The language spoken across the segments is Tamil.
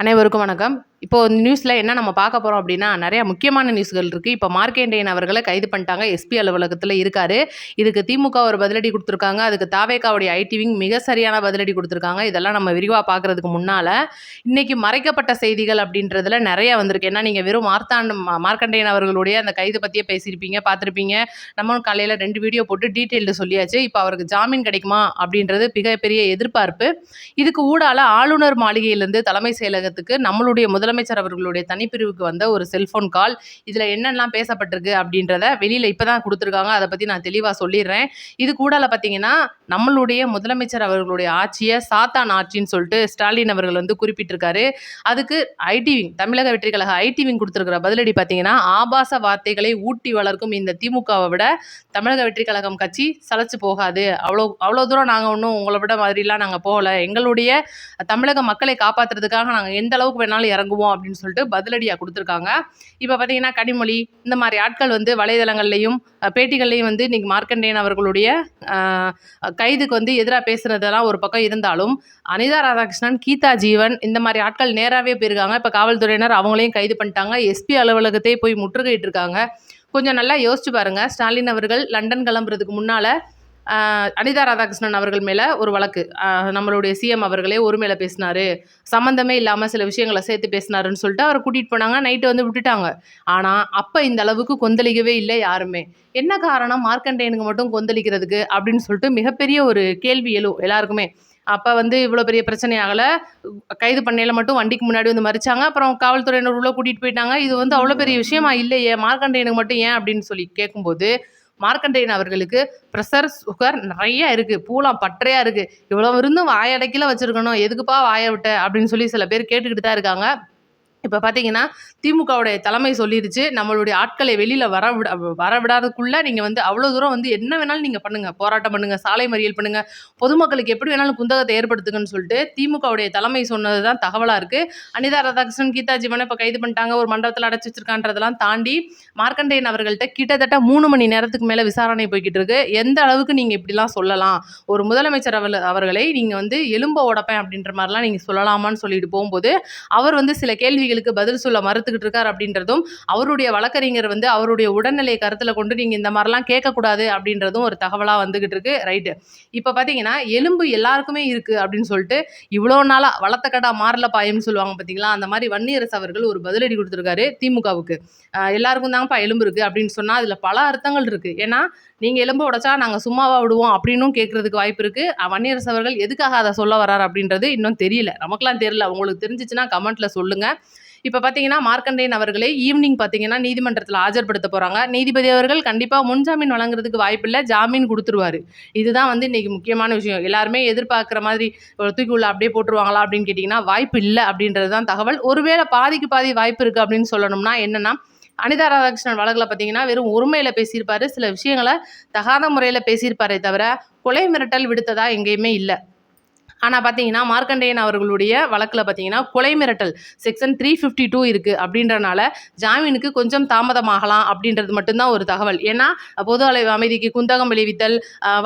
அனைவருக்கும் வணக்கம். இப்போ நியூஸ்ல என்ன நம்ம பார்க்க போறோம் அப்படின்னா, நெறைய முக்கியமான நியூஸ்கள் இருக்கு. இப்போ மார்க்கண்டேயன் அவர்கள கைது பண்ணிட்டாங்க. எஸ்பி அலுவலகத்தில இருக்காரு. இதுக்கு திமுக ஒரு பதிலடி குடுத்துருக்காங்க. அதுக்கு தாவேகாவுடைய ஐடி விங் மிக சரியான பதிலடி குடுத்துருக்காங்க. இதெல்லாம் நம்ம விரிவா பார்க்கறதுக்கு முன்னால, இன்னைக்கு மறைக்கப்பட்ட செய்திகள் அப்படின்றதுல நெறைய வந்திருக்கு. ஏன்னா, நீங்க வெறும் மார்க்கண்டேயன் அவர்களுடைய அந்த கைது பத்தியே பேசியிருப்பீங்க, பார்த்திருப்பீங்க. நம்மளும் காலையில 2 வீடியோ போட்டு டீட்டெயில்டு சொல்லியாச்சு. இப்போ அவருக்கு ஜாமீன் கிடைக்குமா அப்படின்றது மிகப்பெரிய எதிர்பார்ப்பு. இதுக்கு ஊடால ஆளுநர் மாளிகையிலிருந்து தலைமை செயலகத்துக்கு நம்மளுடைய முதலமைச்சர் அவர்களுடைய தனிப்பிரிவுக்கு வந்த ஒரு செல்போன் கால். இதுல என்னெல்லாம் பேசப்பட்டிருக்கு அப்படின்றத வெளியில இப்பதான் கொடுத்துருக்காங்க. அதை பத்தி நான் தெளிவா சொல்லிடுறேன். இது கூடால பார்த்தீங்கன்னா, நம்மளுடைய முதலமைச்சர் அவர்களுடைய ஆட்சியை சாத்தான் ஆட்சின்னு சொல்லிட்டு ஸ்டாலின் அவர்கள் வந்து குறிப்பிட்டிருக்காரு. அதுக்கு ஐடி விங், தமிழக வெற்றி கழக ஐடி விங் கொடுத்துருக்கிற பதிலடி பார்த்தீங்கன்னா, ஆபாச வார்த்தைகளை ஊட்டி வளர்க்கும் இந்த திமுகவை விட தமிழக வெற்றி கழகம் கட்சி சளைச்சு போகாது. அவ்வளோ தூரம் நாங்கள் ஒன்றும் உங்களை விட மாதிரிலாம் நாங்கள் போகலை. எங்களுடைய தமிழக மக்களை காப்பாற்றுறதுக்காக நாங்கள் எந்த அளவுக்கு வேணாலும் இறங்குவோம் அப்படின்னு சொல்லிட்டு பதிலடியாக கொடுத்துருக்காங்க. இப்போ பார்த்தீங்கன்னா, கனிமொழி இந்த மாதிரி ஆட்கள் வந்து வலைதளங்கள்லையும் பேட்டிகள்லையும் வந்து இன்னைக்கு மார்க்கண்டேயன் அவர்களுடைய கைதுக்கு வந்து எதிராக பேசுனதெல்லாம் ஒரு பக்கம் இருந்தாலும், அனிதா ராதாகிருஷ்ணன், கீதா ஜீவன் இந்த மாதிரி ஆட்கள் நேராகவே போயிருக்காங்க. இப்போ காவல்துறையினர் அவங்களையும் கைது பண்ணிட்டாங்க. எஸ்பி அலுவலகத்தை போய் முற்றுகையிட்டு இருக்காங்க. கொஞ்சம் நல்லா யோசிச்சு பாருங்க. ஸ்டாலின் அவர்கள் லண்டன் கிளம்புறதுக்கு முன்னால அனிதா ராதாகிருஷ்ணன் அவர்கள் மேலே ஒரு வழக்கு, நம்மளுடைய சிஎம் அவர்களே ஒரு மேலே பேசினாரு, சம்மந்தமே இல்லாமல் சில விஷயங்களை சேர்த்து பேசினாருன்னு சொல்லிட்டு அவரை கூட்டிகிட்டு போனாங்க. நைட்டு வந்து விட்டுட்டாங்க. ஆனால் அப்போ இந்த அளவுக்கு கொந்தளிக்கவே இல்லை யாருமே. என்ன காரணம் மார்க்கண்டேயனுக்கு மட்டும் கொந்தளிக்கிறதுக்கு அப்படின்னு சொல்லிட்டு மிகப்பெரிய ஒரு கேள்வி எழும் எல்லாருக்குமே. அப்போ வந்து இவ்வளோ பெரிய பிரச்சனை ஆகலை, கைது பண்ணையில் மட்டும் வண்டிக்கு முன்னாடி வந்து மறிச்சாங்க, அப்புறம் காவல்துறையினர் உள்ள கூட்டிகிட்டு போயிட்டாங்க. இது வந்து அவ்வளோ பெரிய விஷயமா இல்லையே, மார்க்கண்டேயனுக்கு மட்டும் ஏன் அப்படின்னு சொல்லி கேட்கும்போது, மார்க்கண்டேயன் அவர்களுக்கு ப்ரெஷர், சுகர் நிறைய இருக்குது, பூலாம் பற்றையாக இருக்குது. இவ்வளோ இருந்தும் வாயடைக்கில வச்சுருக்கணும், எதுக்குப்பா வாய விட்ட அப்படின்னு சொல்லி சில பேர் கேட்டுக்கிட்டு தான் இருக்காங்க. இப்போ பார்த்தீங்கன்னா, திமுகவுடைய தலைமை சொல்லிருச்சு, நம்மளுடைய ஆட்களை வெளியில் வரவிடாதக்குள்ளே நீங்கள் வந்து அவ்வளோ தூரம் வந்து என்ன வேணாலும் நீங்கள் பண்ணுங்கள், போராட்டம் பண்ணுங்கள், சாலை மறியல் பண்ணுங்கள், பொதுமக்களுக்கு எப்படி வேணாலும் குந்தகத்தை ஏற்படுத்துங்கன்னு சொல்லிட்டு திமுகவுடைய தலைமை சொன்னது தான் தகவலாக இருக்குது. அனிதா ராதாகிருஷ்ணன், கீதா ஜீவனை இப்போ கைது பண்ணிட்டாங்க, ஒரு மண்டபத்தில் அடைச்சி வச்சிருக்கான்றதெல்லாம் தாண்டி மார்க்கண்டேயன் அவர்கள்ட்ட கிட்டத்தட்ட 3 மணி நேரத்துக்கு மேலே விசாரணை போய்கிட்டு இருக்கு. எந்த அளவுக்கு நீங்கள் இப்படிலாம் சொல்லலாம், ஒரு முதலமைச்சர் அவர்களை நீங்கள் வந்து எலும்ப உடப்பேன் அப்படின்ற மாதிரிலாம் நீங்கள் சொல்லலாமான்னு சொல்லிட்டு போகும்போது, அவர் வந்து சில கேள்விகளுக்கு பதில் சொல்ல மறுத்துக்கிட்டு இருக்கார் அப்படின்றதும், அவருடைய வழக்கறிஞர் வந்து அவருடைய உடல்நிலையை கருத்தில் கொண்டு நீங்கள் இந்த மாதிரிலாம் கேட்கக்கூடாது அப்படின்றதும் ஒரு தகவலாக வந்துகிட்டு இருக்கு. ரைட்டு. இப்போ பார்த்தீங்கன்னா, எலும்பு எல்லாருக்குமே இருக்குது அப்படின்னு சொல்லிட்டு இவ்வளோ நாளாக வளர்த்த கடா மாறல பாயம்னு சொல்லுவாங்க பார்த்தீங்களா, அந்த மாதிரி வன்னியரசு அவர்கள் ஒரு பதிலடி கொடுத்துருக்காரு திமுகவுக்கு. எல்லாருக்கும் தாங்கப்பா எலும்பு இருக்குது அப்படின்னு சொன்னால் அதில் பல அர்த்தங்கள் இருக்குது. ஏன்னா, நீங்கள் எலும்பு உடைச்சா நாங்கள் சும்மாவா விடுவோம் அப்படின்னும் கேட்கறதுக்கு வாய்ப்பு இருக்குது. வன்னியரசு அவர்கள் எதுக்காக அதை சொல்ல வர்றாரு அப்படின்றது இன்னும் தெரியல, நமக்குலாம் தெரியல. உங்களுக்கு தெரிஞ்சிச்சுன்னா கமெண்ட்டில் சொல்லுங்கள். இப்போ பார்த்தீங்கன்னா, மார்க்கண்டேயன் அவர்களை ஈவினிங் பார்த்தீங்கன்னா நீதிமன்றத்தில் ஆஜர்படுத்த போகிறாங்க. நீதிபதி அவர்கள் கண்டிப்பாக முன்ஜாமீன் வழங்குறதுக்கு வாய்ப்பில்லை, ஜாமீன் கொடுத்துருவாரு. இதுதான் வந்து இன்றைக்கி முக்கியமான விஷயம். எல்லாருமே எதிர்பார்க்குற மாதிரி தூக்கி உள்ள அப்படியே போட்டுருவாங்களா அப்படின்னு கேட்டிங்கன்னா, வாய்ப்பு இல்லை அப்படின்றது தான் தகவல். ஒருவேளை பாதிக்கு பாதி வாய்ப்பு இருக்குது அப்படின்னு சொல்லணும்னா என்னென்னா, அனிதா ராதாகிருஷ்ணன் வழக்கில் பார்த்தீங்கன்னா வெறும் ஒருமையில் பேசியிருப்பாரு, சில விஷயங்களை தகாத முறையில் பேசியிருப்பாரே தவிர கொலை மிரட்டல் விடுத்ததா எங்கேயுமே இல்லை. ஆனால் பார்த்தீங்கன்னா, மார்க்கண்டேயன் அவர்களுடைய வழக்கில் பார்த்தீங்கன்னா கொலை மிரட்டல் செக்ஷன் 352 இருக்குது அப்படின்றனால ஜாமீனுக்கு கொஞ்சம் தாமதமாகலாம் அப்படின்றது மட்டும்தான் ஒரு தகவல். ஏன்னா, பொது அமைதிக்கு குந்தகம் விளைவித்தல்,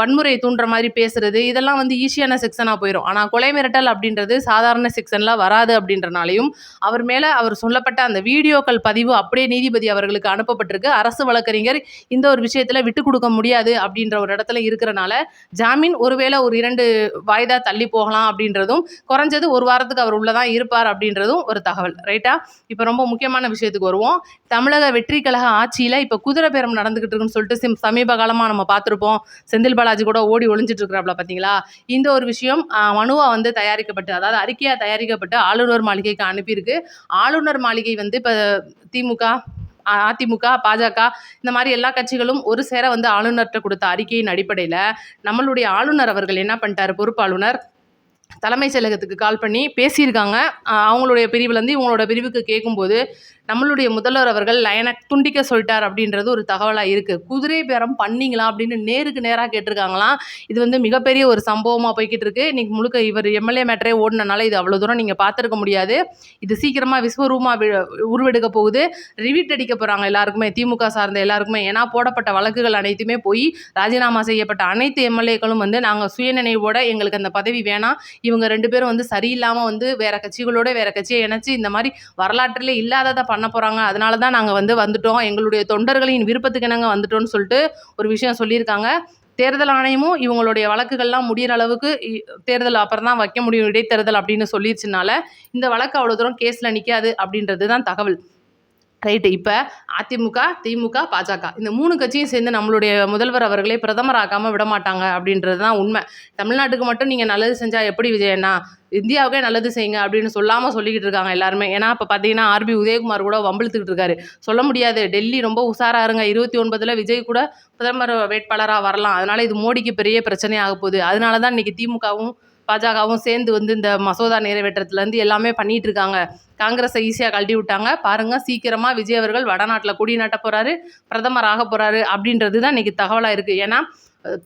வன்முறையை தூண்டுற மாதிரி பேசுறது, இதெல்லாம் வந்து ஈஸியான செக்ஷனாக போயிடும். ஆனால் கொலை மிரட்டல் அப்படின்றது சாதாரண செக்ஷனில் வராது அப்படின்றனாலையும், அவர் மேலே அவர் சொல்லப்பட்ட அந்த வீடியோக்கள் பதிவு அப்படியே நீதிபதி அவர்களுக்கு அனுப்பப்பட்டிருக்கு. அரசு வழக்கறிஞர் இந்த ஒரு விஷயத்தில் விட்டு கொடுக்க முடியாது அப்படின்ற ஒரு இடத்துல இருக்கிறனால ஜாமீன் ஒருவேளை ஒரு 2 வாய்தா தள்ளி போகலாம் அப்படின்றதும், குறைஞ்சது ஒரு வாரத்துக்கு அவர் உள்ளதான் இருப்பார் அப்படின்றதும் ஒரு தகவல். ரைட்டா? இப்போ ரொம்ப முக்கியமான விஷயத்துக்கு வருவோம். தமிழக வெற்றி கழக ஆட்சியில் இப்போ குதிரை பேரம் நடந்துகிட்டு இருக்குன்னு சொல்லிட்டு சமீப காலமாக நம்ம பார்த்துருப்போம். செந்தில் பாலாஜி கூட ஓடி ஒளிஞ்சிட்டு இருக்கிறாப்ல பார்த்தீங்களா? இந்த ஒரு விஷயம் மனுவா வந்து தயாரிக்கப்பட்டு, அதாவது அறிக்கையாக தயாரிக்கப்பட்டு ஆளுநர் மாளிகைக்கு அனுப்பியிருக்கு. ஆளுநர் மாளிகை வந்து இப்போ திமுக, அதிமுக, பாஜக இந்த மாதிரி எல்லா கட்சிகளும் ஒரு சேர வந்து ஆளுநர்கிட்ட கொடுத்த அறிக்கையின் அடிப்படையில் நம்மளுடைய ஆளுநர் அவர்கள் என்ன பண்ணிட்டாரு, பொறுப்பாளுநர் தலைமைச் செயலகத்துக்கு கால் பண்ணி பேசியிருக்காங்க. அவங்களுடைய பிரிவுலேருந்து இவங்களோட பிரிவுக்கு கேட்கும்போது, நம்மளுடைய முதல்வர் அவர்கள் லைனை துண்டிக்க சொல்லிட்டார் அப்படின்றது ஒரு தகவலாக இருக்குது. குதிரை பேரம் பண்ணிங்களா அப்படின்னு நேருக்கு நேராக கேட்டிருக்காங்களாம். இது வந்து மிகப்பெரிய ஒரு சம்பவமாக போய்கிட்டு இருக்கு. இன்றைக்கி முழுக்க இவர் எம்எல்ஏ மேட்டரே ஓடினால இது அவ்வளோ தூரம் நீங்கள் பார்த்துருக்க முடியாது. இது சீக்கிரமாக விஸ்வரூபமாக உருவெடுக்க போகுது. ரிவீட் அடிக்க போகிறாங்க எல்லாருக்குமே, திமுக சார்ந்த எல்லாருக்குமே. ஏன்னா, போடப்பட்ட வழக்குகள் அனைத்துமே போய் ராஜினாமா செய்யப்பட்ட அனைத்து எம்எல்ஏக்களும் வந்து நாங்கள் சுயநினைவோட எங்களுக்கு அந்த பதவி வேணாம், இவங்க 2 பேரும் வந்து சரியில்லாம வந்து வேற கட்சிகளோட வேற கட்சியை இணைச்சு இந்த மாதிரி வரலாற்றிலே இல்லாததை பண்ண போறாங்க. அதனால தான் நாங்க வந்துட்டோம். எங்களுடைய தொண்டர்களின் விருப்பத்துக்கு இணங்க வந்துட்டோம்னு சொல்லிட்டு ஒரு விஷயம் சொல்லியிருக்காங்க. தேர்தல் ஆணையமும் இவங்களுடைய வழக்குகள்லாம் முடியிற அளவுக்கு தேர்தல் அப்புறம் தான் வைக்க முடியும் இடைத்தேர்தல் அப்படின்னு சொல்லிருச்சுனால இந்த வழக்கு அவ்வளோ தூரம் கேஸில் நிற்காது அப்படின்றது தான் தகவல். ரைட்டு. இப்போ அதிமுக, திமுக, பாஜக இந்த 3 கட்சியும் சேர்ந்து நம்மளுடைய முதல்வர் அவர்களே பிரதமர் ஆக்காமல் விடமாட்டாங்க அப்படின்றது தான் உண்மை. தமிழ்நாட்டுக்கு மட்டும் நீங்கள் நல்லது செஞ்சால் எப்படி விஜயண்ணா, இந்தியாவுக்கே நல்லது செய்யுங்க அப்படின்னு சொல்லாமல் சொல்லிக்கிட்டு இருக்காங்க எல்லாருமே. ஏன்னா இப்போ பார்த்தீங்கன்னா ஆர்பி உதயகுமார் கூட வம்பிழுத்துக்கிட்டு இருக்காரு. சொல்ல முடியாது, டெல்லி ரொம்ப உஷாராக இருங்க, 29 விஜய் கூட பிரதமர் வேட்பாளராக வரலாம், அதனால இது மோடிக்கு பெரிய பிரச்சனையாக போகுது. அதனால தான் இன்னைக்கு திமுகவும் பாஜகவும் சேர்ந்து இந்த மசோதா நிறைவேற்றத்துலேருந்து எல்லாமே பண்ணிட்டு இருக்காங்க. காங்கிரஸை ஈஸியாக கழட்டி விட்டாங்க. பாருங்க, சீக்கிரமாக விஜய் அவர்கள் வடநாட்டில் கொடி நாட்ட போகிறாரு, பிரதமர் ஆக போகிறாரு அப்படின்றது தான் இன்றைக்கி தகவலாக இருக்குது. ஏன்னா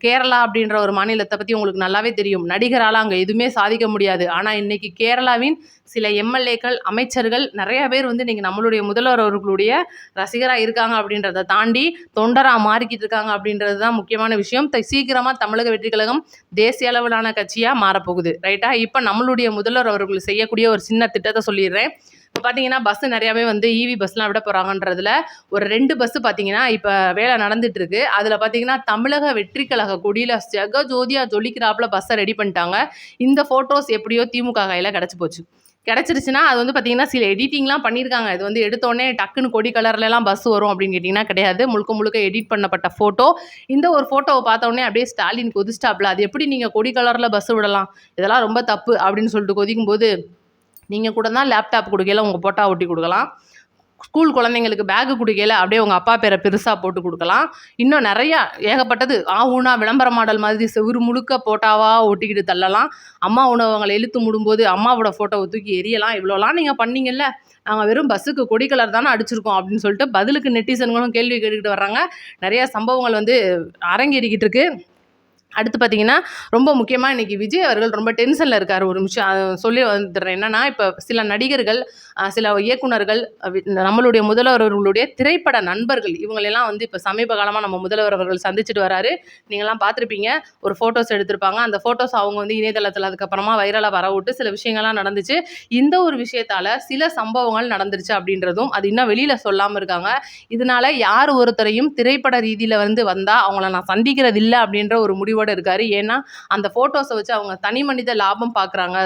கேரளா அப்படின்ற ஒரு மாநிலத்தை பற்றி உங்களுக்கு நல்லாவே தெரியும். நடிகரால் அங்கே எதுவுமே சாதிக்க முடியாது. ஆனால் இன்றைக்கி கேரளாவின் சில எம்எல்ஏக்கள், அமைச்சர்கள் நிறைய பேர் இன்றைக்கி நம்மளுடைய முதல்வர் அவர்களுடைய ரசிகராக இருக்காங்க. அப்படின்றத தாண்டி தொண்டராக மாறிக்கிட்டு இருக்காங்க அப்படின்றது தான் முக்கியமான விஷயம். சீக்கிரமாக தமிழக வெற்றி கழகம் தேசிய அளவிலான கட்சியாக மாறப்போகுது. ரைட்டா? இப்போ நம்மளுடைய முதல்வர் அவர்கள் செய்யக்கூடிய ஒரு சின்ன திட்டத்தை சொல்லிடுறேன். இப்போ பார்த்தீங்கன்னா பஸ்ஸு நிறையாவே இவி பஸ்லாம் விட போகிறாங்கன்றதுல ஒரு 2 பஸ்ஸு பார்த்தீங்கன்னா இப்போ வேலை நடந்துட்டு இருக்கு. அதில் பார்த்தீங்கன்னா தமிழக வெற்றி கழக கொடியில் ஜெகஜோதியாக ஜொலிக்கிறாப்புல பஸ்ஸை ரெடி பண்ணிட்டாங்க. இந்த ஃபோட்டோஸ் எப்படியோ திமுக கையில் கிடச்சி போச்சு. கிடச்சிருச்சுன்னா அது பார்த்தீங்கன்னா சில எடிட்டிங்லாம் பண்ணியிருக்காங்க. இது எடுத்தோடனே டக்குன்னு கொடி கலர்லலாம் பஸ் வரும் அப்படின்னு கேட்டிங்கன்னா கிடையாது. முழுக்க எடிட் பண்ணப்பட்ட ஃபோட்டோ. இந்த ஒரு ஃபோட்டோவை பார்த்தோடனே அப்படியே ஸ்டாலின் கொதிச்சிட்டாப்புல. அது எப்படி நீங்கள் கொடி கலரில் பஸ்ஸு விடலாம், இதெல்லாம் ரொம்ப தப்பு அப்படின்னு சொல்லிட்டு கொதிக்கும்போது, நீங்கள் கூட தான் லேப்டாப் கொடுக்கல உங்கள் போட்டா ஒட்டி கொடுக்கலாம். ஸ்கூல் குழந்தைங்களுக்கு பேக்கு கொடுக்கல அப்படியே உங்கள் அப்பா பேரை பெருசாக போட்டு கொடுக்கலாம். இன்னும் நிறையா ஏகப்பட்டது ஊனா விளம்பர மாடல் மாதிரி செவுரு முழுக்க போட்டாவாக ஒட்டிக்கிட்டு தள்ளலாம். அம்மா உணவகங்களை இழுத்து மூடும்போது அம்மாவோட ஃபோட்டோவை தூக்கி எரியலாம். இவ்வளோலாம் நீங்கள் பண்ணீங்கல்ல, நாங்கள் வெறும் பஸ்ஸுக்கு கொடி கலர் தானே அடிச்சிருக்கோம் அப்படின்னு சொல்லிட்டு பதிலுக்கு நெட்டிசன்களும் கேள்வி கேட்டுக்கிட்டு வர்றாங்க. நிறையா சம்பவங்கள் அரங்கேறிக்கிட்டு இருக்கு. அடுத்து பார்த்தீங்கன்னா ரொம்ப முக்கியமாக இன்றைக்கி விஜய் அவர்கள் ரொம்ப டென்ஷனில் இருக்கார். ஒரு நிமிஷம் சொல்லி வந்துடுறேன். என்னென்னா இப்போ சில நடிகர்கள், சில இயக்குனர்கள், நம்மளுடைய முதல்வர் அவர்களுடைய திரைப்பட நண்பர்கள் இவங்களெல்லாம் இப்போ சமீப காலமாக நம்ம முதல்வர் அவர்கள் சந்திச்சுட்டு வராரு. நீங்கள்லாம் பார்த்துருப்பீங்க. ஒரு ஃபோட்டோஸ் எடுத்திருப்பாங்க. அந்த ஃபோட்டோஸ் அவங்க இணையதளத்தில் அதுக்கப்புறமா வைரலாக வர விட்டு சில விஷயங்கள்லாம் நடந்துச்சு. இந்த ஒரு விஷயத்தால் சில சம்பவங்கள் நடந்துருச்சு அப்படின்றதும் அது இன்னும் வெளியில் சொல்லாமல் இருக்காங்க. இதனால் யார் ஒருத்தரையும் திரைப்பட ரீதியில் வந்தால் அவங்கள நான் சந்திக்கிறது இல்லை அப்படின்ற ஒரு முடிவோடு இருக்காரு. ஏன்னா அந்த போட்டோஸை வச்சு அவங்க தனி மனித லாபம் பார்க்குறாங்க,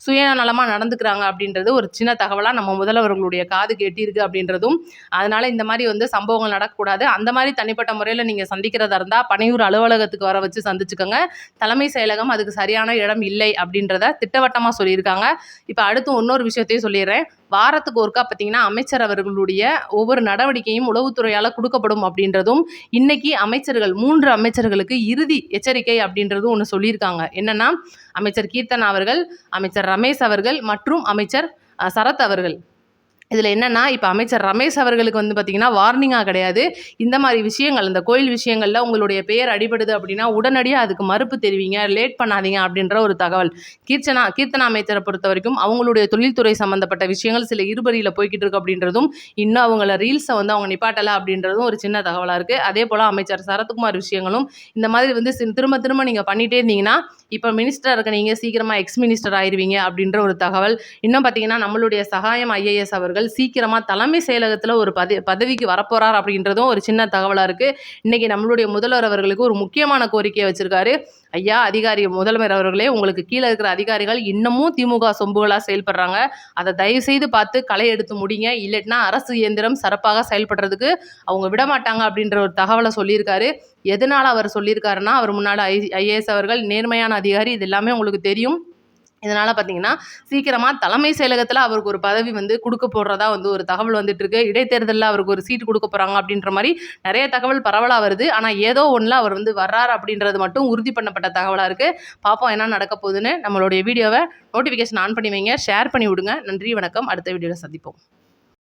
சுயநலமாக நடந்துக்கிறாங்க அப்படின்றது ஒரு சின்ன தகவலாக நம்ம முதல்வர்களுடைய காதுக்கு எட்டியிருக்கு அப்படின்றதும். அதனால இந்த மாதிரி சம்பவங்கள் நடக்கக்கூடாது. அந்த மாதிரி தனிப்பட்ட முறையில் நீங்கள் சந்திக்கிறதா இருந்தால் பனையூர் அலுவலகத்துக்கு வர வச்சு சந்திச்சுக்கோங்க. தலைமை செயலகம் அதுக்கு சரியான இடம் இல்லை அப்படின்றத திட்டவட்டமாக சொல்லியிருக்காங்க. இப்போ அடுத்து இன்னொரு விஷயத்தையும் சொல்லிடுறேன். வாரத்துக்கு ஒருக்கா பார்த்தீங்கன்னா அமைச்சர் அவர்களுடைய ஒவ்வொரு நடவடிக்கையும் உளவுத்துறையால் கொடுக்கப்படும் அப்படின்றதும், இன்னைக்கு அமைச்சர்கள் 3 அமைச்சர்களுக்கு இறுதி எச்சரிக்கை அப்படின்றதும் ஒன்று சொல்லியிருக்காங்க. என்னன்னா, அமைச்சர் கீர்த்தனா அவர்கள், அமைச்சர் ரமேஷ் அவர்கள் மற்றும் அமைச்சர் சரத் அவர்கள். இதில் என்னென்னா, இப்போ அமைச்சர் ரமேஷ் அவர்களுக்கு பார்த்தீங்கன்னா வார்னிங்காக கிடையாது. இந்த மாதிரி விஷயங்கள், இந்த கோயில் விஷயங்களில் உங்களுடைய பெயர் அடிபடுது அப்படின்னா உடனடியாக அதுக்கு மறுப்பு தெரிவிங்க, லேட் பண்ணாதீங்க அப்படின்ற ஒரு தகவல். கீர்த்தனா அமைச்சரை பொறுத்த வரைக்கும் அவங்களுடைய தொழில்துறை சம்மந்தப்பட்ட விஷயங்கள் சில இருபறியில் போய்கிட்டு இருக்கு அப்படின்றதும், இன்னும் அவங்கள ரீல்ஸை அவங்க நிப்பாட்டலை அப்படின்றதும் ஒரு சின்ன தகவலாக இருக்குது. அதே போல் அமைச்சர் சரத்குமார் விஷயங்களும் இந்த மாதிரி திரும்ப திரும்ப நீங்கள் பண்ணிகிட்டே இருந்தீங்கன்னா இப்போ மினிஸ்டராக இருக்க நீங்கள் சீக்கிரமாக எக்ஸ் மினிஸ்டர் ஆயிடுவீங்க அப்படின்ற ஒரு தகவல். இன்னும் பார்த்தீங்கன்னா நம்மளுடைய சகாயம் IAS அவர்கள் சீக்கிரமாக தலைமை செயலகத்தில் ஒரு பதவிக்கு வரப்போறார் அப்படின்றதும் ஒரு சின்ன தகவலாக இருக்குது. இன்றைக்கி நம்மளுடைய முதல்வர் அவர்களுக்கு ஒரு முக்கியமான கோரிக்கையை வச்சுருக்காரு. ஐயா முதல்வர் அவர்களே, உங்களுக்கு கீழே இருக்கிற அதிகாரிகள் இன்னமும் திமுக சொம்புகளாக செயல்படுறாங்க. அதை தயவுசெய்து பார்த்து களை எடுத்து முடிங்க. இல்லைன்னா அரசு இயந்திரம் சிறப்பாக செயல்படுறதுக்கு அவங்க விடமாட்டாங்க அப்படின்ற ஒரு தகவலை சொல்லியிருக்காரு. எதனால் அவர் சொல்லியிருக்காருன்னா, அவர் முன்னாடி IAS அவர்கள் நேர்மையான அதிகாரி, இது எல்லாமே உங்களுக்கு தெரியும். இதனால் பார்த்தீங்கன்னா சீக்கிரமாக தலைமை செயலகத்தில் அவருக்கு ஒரு பதவி கொடுக்க போடுறதா ஒரு தகவல் வந்துட்டுருக்கு. இடைத்தேர்தலில் அவருக்கு ஒரு சீட்டு கொடுக்க போகிறாங்க அப்படின்ற மாதிரி நிறைய தகவல் பரவலாக வருது. ஆனால் ஏதோ ஒன்றில் அவர் வர்றார் அப்படின்றது மட்டும் உறுதி பண்ணப்பட்ட தகவலாக இருக்குது. பார்ப்போம் என்ன நடக்க போகுதுன்னு. நம்மளுடைய வீடியோவை நோட்டிஃபிகேஷன் ஆன் பண்ணி வைங்க, ஷேர் பண்ணி விடுங்க. நன்றி, வணக்கம். அடுத்த வீடியோவில் சந்திப்போம்.